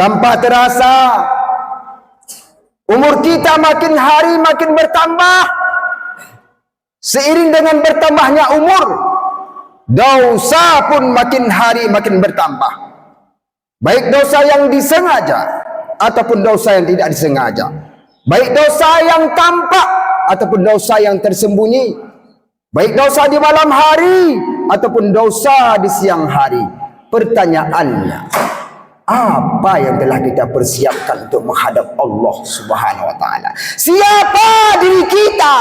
tanpa terasa umur kita makin hari makin bertambah. Seiring dengan bertambahnya umur, dosa pun makin hari makin bertambah. Baik dosa yang disengaja ataupun dosa yang tidak disengaja. Baik dosa yang tampak ataupun dosa yang tersembunyi. Baik dosa di malam hari ataupun dosa di siang hari. Pertanyaannya, apa yang telah kita persiapkan untuk menghadap Allah Subhanahu wa taala? Siapa diri kita?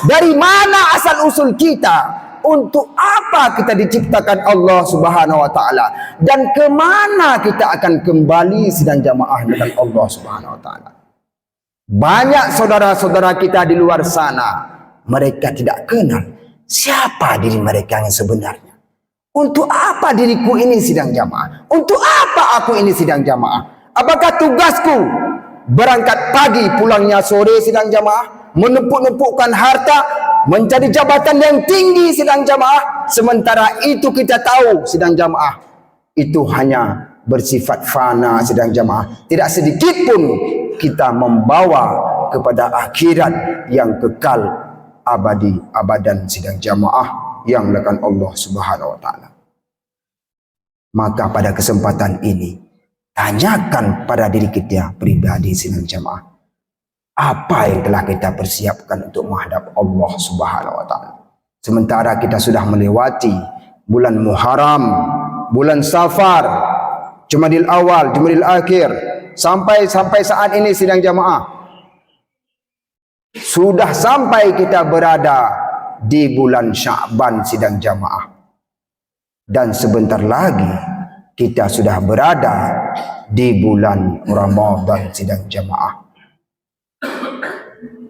Dari mana asal usul kita? Untuk apa kita diciptakan Allah Subhanahu wa taala? Dan ke mana kita akan kembali sidang jamaah dengan Allah Subhanahu wa taala? Banyak saudara-saudara kita di luar sana, mereka tidak kenal siapa diri mereka yang sebenarnya. Untuk apa diriku ini sidang jamaah? Untuk apa aku ini sidang jamaah? Apakah tugasku berangkat pagi pulangnya sore sidang jamaah? Menumpuk-numpukkan harta, mencari jabatan yang tinggi sidang jamaah? Sementara itu kita tahu sidang jamaah itu hanya bersifat fana sidang jamaah. Tidak sedikit pun kita membawa kepada akhirat yang kekal abadi abadan sidang jamaah yang dilakukan Allah Subhanahu wa taala. Maka pada kesempatan ini, tanyakan pada diri kita pribadi sidang jamaah, apa yang telah kita persiapkan untuk menghadap Allah Subhanahu wa taala? Sementara kita sudah melewati bulan Muharram, bulan Safar, Jumadil Awal, Jumadil Akhir, sampai saat ini sidang jamaah. Sudah sampai kita berada di bulan Sya'ban sidang jamaah. Dan sebentar lagi kita sudah berada di bulan Ramadan sidang jamaah.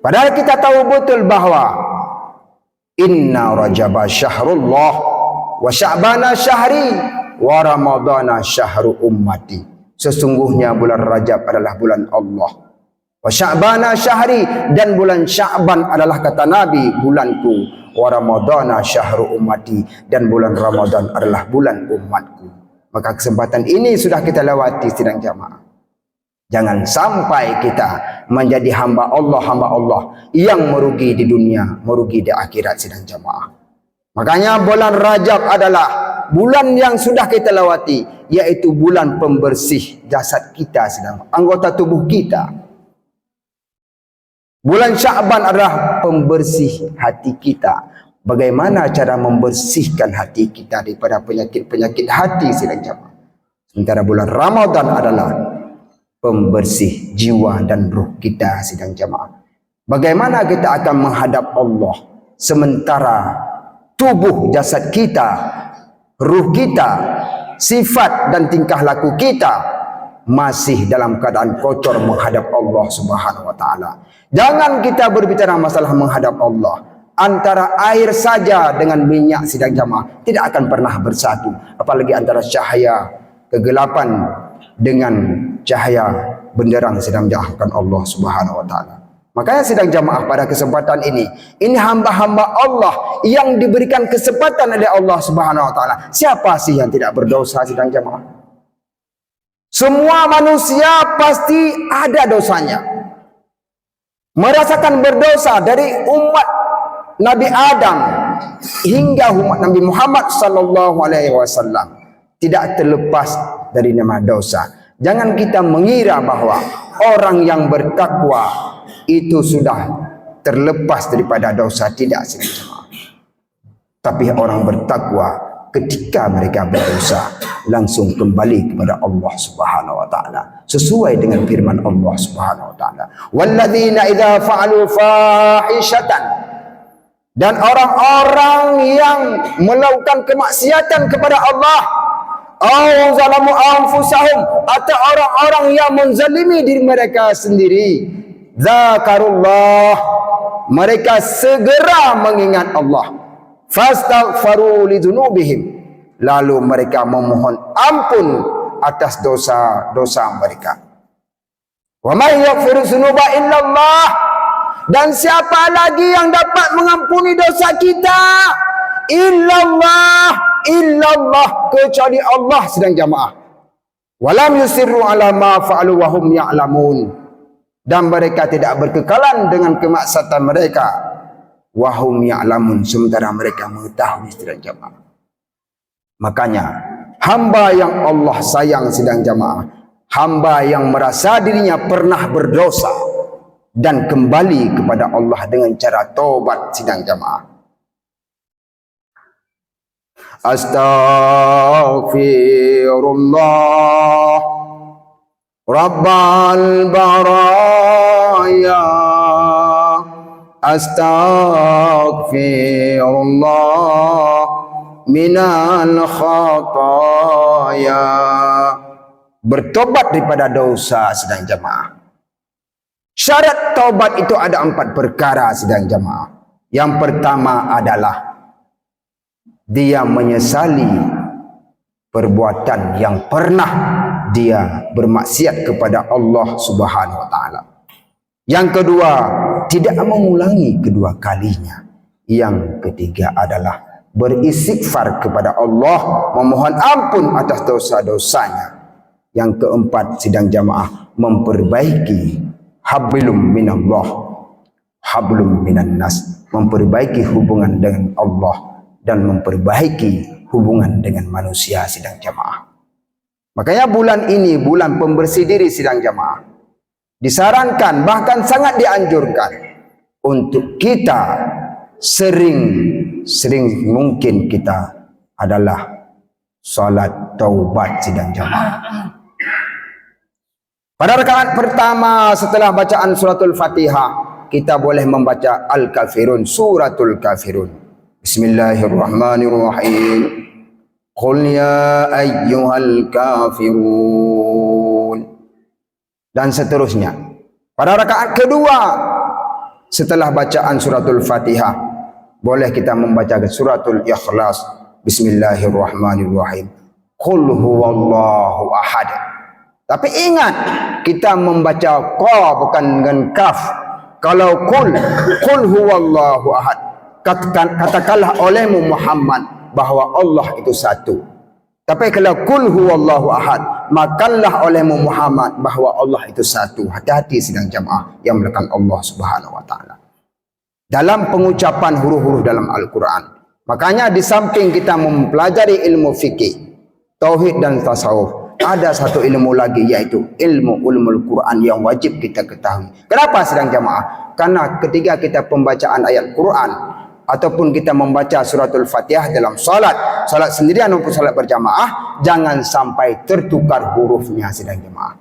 Padahal kita tahu betul bahwa inna Rajaba syahrullah wa Sya'bana syahri wa Ramadana syahru ummati. Sesungguhnya bulan Rajab adalah bulan Allah. Wa Sya'bana syahri, dan bulan Sya'ban adalah kata Nabi bulanku. Wa Ramadana syahru ummati, dan bulan Ramadan adalah bulan umatku. Maka kesempatan ini sudah kita lewati sidang jamaah. Jangan sampai kita menjadi hamba Allah yang merugi di dunia, merugi di akhirat sidang jamaah. Makanya bulan Rajab adalah bulan yang sudah kita lewati, yaitu bulan pembersih jasad kita sidang, anggota tubuh kita. Bulan Sya'ban adalah pembersih hati kita. Bagaimana cara membersihkan hati kita daripada penyakit-penyakit hati sidang jamaah. Sementara bulan Ramadan adalah pembersih jiwa dan ruh kita sidang jamaah. Bagaimana kita akan menghadap Allah sementara tubuh jasad kita, ruh kita, sifat dan tingkah laku kita masih dalam keadaan kotor menghadap Allah Subhanahu wa taala. Jangan kita berbicara masalah menghadap Allah. Antara air saja dengan minyak sidang jamaah tidak akan pernah bersatu. Apalagi antara cahaya kegelapan dengan cahaya benderang sidang jamaah Allah Subhanahu wa taala. Makanya sidang jamaah pada kesempatan ini hamba-hamba Allah yang diberikan kesempatan oleh Allah Subhanahu wa taala. Siapa sih yang tidak berdosa sidang jamaah? Semua manusia pasti ada dosanya. Merasakan berdosa dari umat Nabi Adam hingga umat Nabi Muhammad sallallahu alaihi wasallam tidak terlepas dari nama dosa. Jangan kita mengira bahwa orang yang bertakwa itu sudah terlepas daripada dosa, tidak sih. Tapi orang bertakwa ketika mereka berdosa langsung kembali kepada Allah Subhanahu wa taala sesuai dengan firman Allah Subhanahu wa taala, walladzina idza fa'alu fahishatan, dan orang-orang yang melakukan kemaksiatan kepada Allah, au zalamu anfusahum, atau orang-orang yang menzalimi diri mereka sendiri, zakarullah, mereka segera mengingat Allah, fastaghfaru lidzunubihim, lalu mereka memohon ampun atas dosa-dosa mereka. Wa may yaghfiru dzunuba illallah, dan siapa lagi yang dapat mengampuni dosa kita? Illallah, kecuali Allah sidang jamaah. Walam yusirru ala ma fa'alu wa hum ya'lamun. Dan mereka tidak berkekalan dengan kemaksiatan mereka. Wa hum ya'lamun, sementara mereka mengetahui sidang jamaah. Makanya hamba yang Allah sayang sidang jamaah, hamba yang merasa dirinya pernah berdosa dan kembali kepada Allah dengan cara taubat sidang jamaah. Astaghfirullah Rabbal baraya, astaghfirullah minal khataya. Bertobat daripada dosa sidang jamaah. Syarat taubat itu ada 4 perkara sidang jamaah. Yang pertama adalah dia menyesali perbuatan yang pernah dia bermaksiat kepada Allah Subhanahu wa taala. Yang kedua, tidak mengulangi kedua kalinya. Yang ketiga adalah beristighfar kepada Allah, memohon ampun atas dosa-dosanya. Yang keempat sidang jamaah, memperbaiki hablum minallah, hablum minan nas, memperbaiki hubungan dengan Allah dan memperbaiki hubungan dengan manusia sidang jamaah. Makanya bulan ini bulan pembersih diri sidang jamaah. Disarankan, bahkan sangat dianjurkan untuk kita sering mungkin kita adalah salat taubat sidang jamaah. Pada rakaat pertama setelah bacaan suratul Fatihah, kita boleh membaca Al-Kafirun, suratul Kafirun. Bismillahirrahmanirrahim. Qul ya ayyuhal kafirun. Dan seterusnya. Pada rakaat kedua setelah bacaan suratul Fatihah, boleh kita membaca suratul Ikhlas. Bismillahirrahmanirrahim. Qul huwallahu ahad. Tapi ingat, kita membaca qa bukan dengan kaf. Kalau qul huwallahu ahad, katakanlah olehmu Muhammad bahwa Allah itu satu. Tapi kalau qul huwallahu ahad, makanlah olehmu Muhammad bahwa Allah itu satu. Hati-hati sidang jamaah yang melakukan Allah Subhanahu wa taala dalam pengucapan huruf-huruf dalam Al-Quran. Makanya di samping kita mempelajari ilmu fikih, tauhid dan tasawuf, ada satu ilmu lagi, yaitu ilmu ulumul Quran yang wajib kita ketahui. Kenapa sidang jamaah? Karena ketika kita pembacaan ayat Quran ataupun kita membaca suratul Fatihah dalam salat sendirian maupun salat berjamaah, jangan sampai tertukar hurufnya sidang jamaah.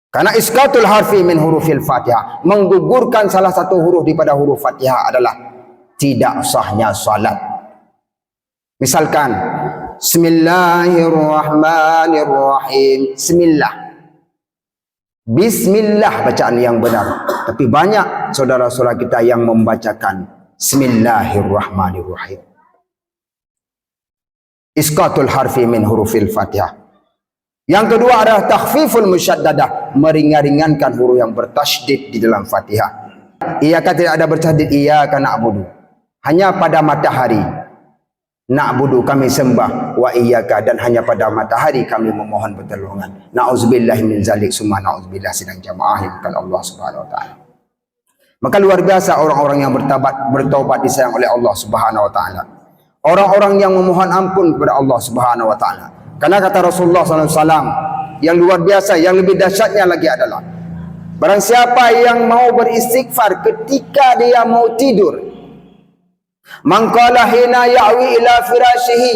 Karena iskatul harfi min hurufil Fatihah, menggugurkan salah satu huruf daripada huruf Fatihah adalah tidak sahnya salat. Misalkan Bismillahirrahmanirrahim, Bismillah bacaan yang benar. Tapi banyak saudara-saudara kita yang membacakan Bismillahirrahmanirrahim. Iskatul harfi min hurufil Fatihah. Yang kedua adalah takhfiful musyaddadah, meringan-ringankan huruf yang bertasydid di dalam Fatihah. Iyyaka tidak ada bertasydid, iyyaka na'budu. Hanya pada matahari. Na'budu kami sembah, wa iyyaka, dan hanya pada matahari kami memohon pertolongan. Na'udzubillahi min zalik, summa na'udzubillah sidang jamaah yang bukan Allah Subhanahu wa taala. Maka luar biasa orang-orang yang bertaubat disayang oleh Allah Subhanahu wa taala. Orang-orang yang memohon ampun kepada Allah Subhanahu wa taala. Karena kata Rasulullah SAW yang luar biasa, yang lebih dahsyatnya lagi adalah barang siapa yang mau beristighfar ketika dia mau tidur, man qala hina ya'wi ila firashihi